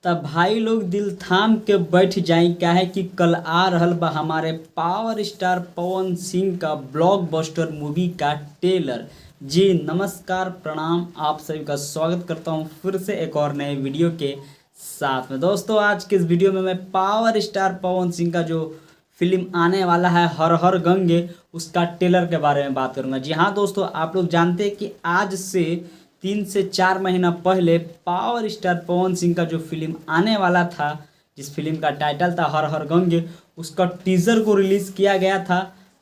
तब भाई लोग दिल थाम के बैठ जाएं काहे कि कल आ रहल बा हमारे पावर स्टार पवन सिंह का ब्लॉकबस्टर मूवी का ट्रेलर। जी नमस्कार प्रणाम, आप सभी का स्वागत करता हूं फिर से एक और नए वीडियो के साथ में। दोस्तों आज के इस वीडियो में मैं पावर स्टार पवन सिंह का जो फिल्म आने वाला है हर हर गंगे उसका ट्रेलर के बारे में बात करूंगा। जी हाँ दोस्तों, आप लोग जानते हैं कि आज से 3 से 4 महीना पहले पावर स्टार पवन सिंह का जो फिल्म आने वाला था, जिस फिल्म का टाइटल था हर हर गंगे, उसका टीजर को रिलीज़ किया गया था।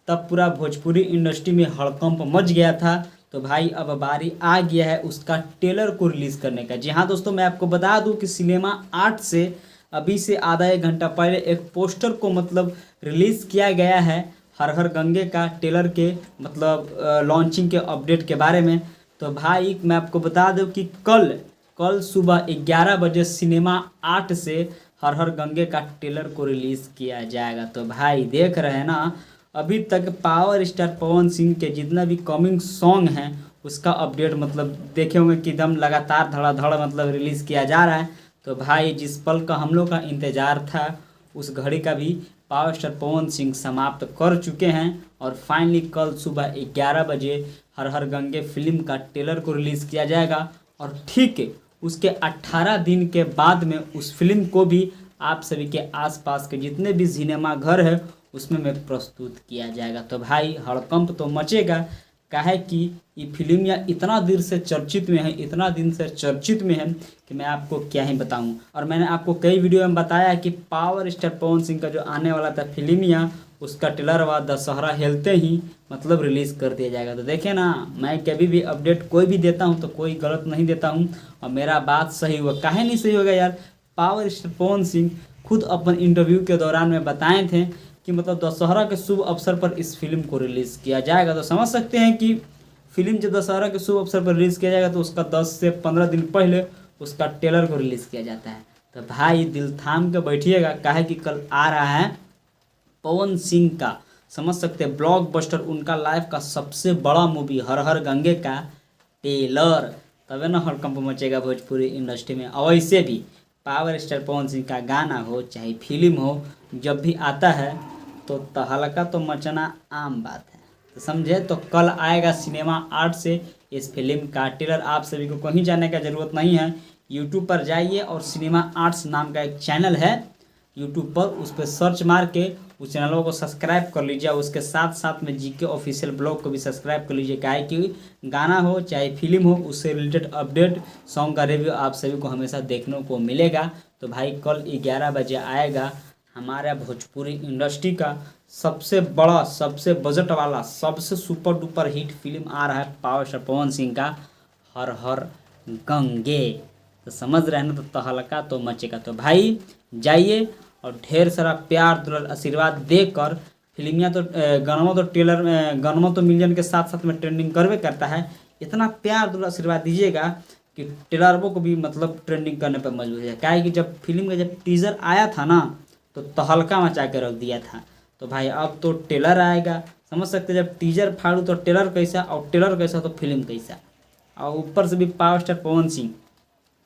तब पूरा भोजपुरी इंडस्ट्री में हड़कंप मच गया था। तो भाई अब बारी आ गया है उसका ट्रेलर को रिलीज़ करने का। जी हाँ दोस्तों, मैं आपको बता दूं कि सिनेमा आर्ट से अभी से आधा एक घंटा पहले एक पोस्टर को रिलीज़ किया गया है हर हर गंगे का ट्रेलर के लॉन्चिंग के अपडेट के बारे में। तो भाई मैं आपको बता दूं कि कल सुबह 11 बजे सिनेमा आर्ट से हर हर गंगे का ट्रेलर को रिलीज़ किया जाएगा। तो भाई देख रहे हैं ना, अभी तक पावर स्टार पवन सिंह के जितना भी कमिंग सॉन्ग हैं उसका अपडेट देखे होंगे कि एकदम लगातार धड़ाधड़ रिलीज़ किया जा रहा है। तो भाई जिस पल का हम लोग का इंतज़ार था उस घड़ी का भी पावर स्टार पवन सिंह समाप्त कर चुके हैं और फाइनली कल सुबह 11 बजे हर हर गंगे फिल्म का ट्रेलर को रिलीज़ किया जाएगा। और ठीक है, उसके 18 दिन के बाद में उस फिल्म को भी आप सभी के आसपास के जितने भी सिनेमा घर है उसमें प्रस्तुत किया जाएगा। तो भाई हड़कंप तो मचेगा, काहे कि ये फिल्म या इतना दिन से चर्चित में है कि मैं आपको क्या ही बताऊं। और मैंने आपको कई वीडियो में बताया कि पावर स्टार पवन सिंह का जो आने वाला था फिल्म या उसका ट्रेलर व दशहरा हेलते ही रिलीज़ कर दिया जाएगा। तो देखें ना, मैं कभी भी अपडेट कोई भी देता हूं तो कोई गलत नहीं देता हूं और मेरा बात सही हुआ। काहे नहीं सही होगा यार, पावर स्टार पवन सिंह खुद अपन इंटरव्यू के दौरान में बताए थे कि दशहरा के शुभ अवसर पर इस फिल्म को रिलीज़ किया जाएगा। तो समझ सकते हैं कि फिल्म जब दशहरा के शुभ अवसर पर रिलीज़ किया जाएगा तो उसका 10 से 15 दिन पहले उसका ट्रेलर को रिलीज़ किया जाता है। तो भाई दिल थाम के बैठिएगा, काहे कि कल आ रहा है पवन सिंह का, समझ सकते हैं, ब्लॉकबस्टर, उनका लाइफ का सबसे बड़ा मूवी हर हर गंगे का ट्रेलर। तबे ना हड़कंप मचेगा भोजपुरी इंडस्ट्री में। और वैसे भी पावर स्टार पवन सिंह का गाना हो चाहे फिल्म हो, जब भी आता है तो तहलका तो मचना आम बात है। तो समझे, तो कल आएगा सिनेमा आर्ट से इस फिल्म का ट्रेलर। आप सभी को कहीं जाने का ज़रूरत नहीं है, यूट्यूब पर जाइए और सिनेमा आर्ट्स नाम का एक चैनल है यूट्यूब पर, उस पर सर्च मार के उस चैनलों को सब्सक्राइब कर लीजिए। उसके साथ साथ में जीके ऑफिशियल ब्लॉग को भी सब्सक्राइब कर लीजिए, काहे कि गाना हो चाहे फिल्म हो उससे रिलेटेड अपडेट, सॉन्ग का रिव्यू आप सभी को हमेशा देखने को मिलेगा। तो भाई कल 11 बजे आएगा हमारा भोजपुरी इंडस्ट्री का सबसे बड़ा, सबसे बजट वाला, सबसे सुपर डुपर हिट फिल्म आ रहा है पावर स्टार पवन सिंह का हर हर गंगे। तो समझ रहे हैं ना, तो तहलका तो मचेगा। तो भाई जाइए और ढेर सारा प्यार दुलार आशीर्वाद देकर फिल्मिया तो गनमा तो मिलियन के साथ साथ में ट्रेंडिंग करवे करता है। इतना प्यार दुलार आशीर्वाद दीजिएगा कि ट्रेलरों को भी ट्रेंडिंग करने पर मजबूर है। क्या है कि जब फिल्म का जब टीज़र आया था ना तो तहलका मचा के रख दिया था। तो भाई अब तो ट्रेलर आएगा, समझ सकते हैं, जब टीजर फाड़ू तो ट्रेलर कैसा, और ट्रेलर कैसा तो फिल्म कैसा, और ऊपर से भी पावर स्टार पवन सिंह।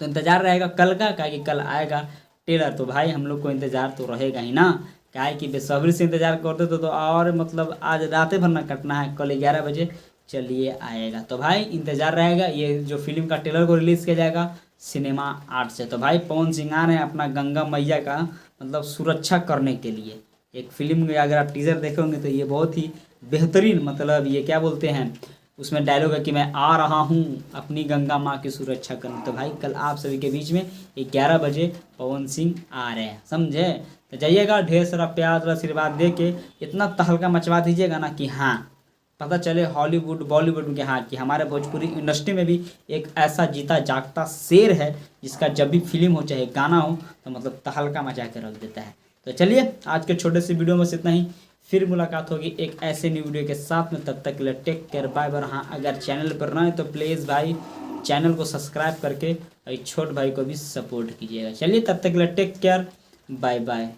तो इंतज़ार रहेगा कल का, क्या कि कल आएगा ट्रेलर। तो भाई हम लोग को इंतज़ार तो रहेगा ही ना, क्या है कि बेसब्री से इंतज़ार करते तो और आज रात भर ना कटना है, कल 11 बजे चलिए आएगा। तो भाई इंतज़ार रहेगा, ये जो फिल्म का ट्रेलर को रिलीज़ किया जाएगा सिनेमा आर्ट से। तो भाई पवन सिंह आ रहे हैं अपना गंगा मैया का सुरक्षा करने के लिए। एक फिल्म में अगर आप टीज़र देखेंगे तो ये बहुत ही बेहतरीन, ये क्या बोलते हैं, उसमें डायलॉग है कि मैं आ रहा हूँ अपनी गंगा माँ की सुरक्षा करने। तो भाई कल आप सभी के बीच में 11 बजे पवन सिंह आ रहे हैं, समझे। तो जाइएगा, ढेर सारा प्यार और आशीर्वाद दे के इतना तहलका मचवा दीजिएगा ना कि हाँ पता चले हॉलीवुड बॉलीवुड में कि हाँ कि हमारे भोजपुरी इंडस्ट्री में भी एक ऐसा जीता जागता शेर है जिसका जब भी फिल्म हो चाहे गाना हो तो तहलका मचा के रख देता है। तो चलिए आज के छोटे से वीडियो में से इतना ही, फिर मुलाकात होगी एक ऐसे न्यू वीडियो के साथ में। तब तक के लिए टेक केयर, बाय बाय। हाँ अगर चैनल पर ना है तो प्लीज़ भाई चैनल को सब्सक्राइब करके छोट भाई को भी सपोर्ट कीजिएगा। चलिए तब तक के लिए टेक केयर, बाय बाय।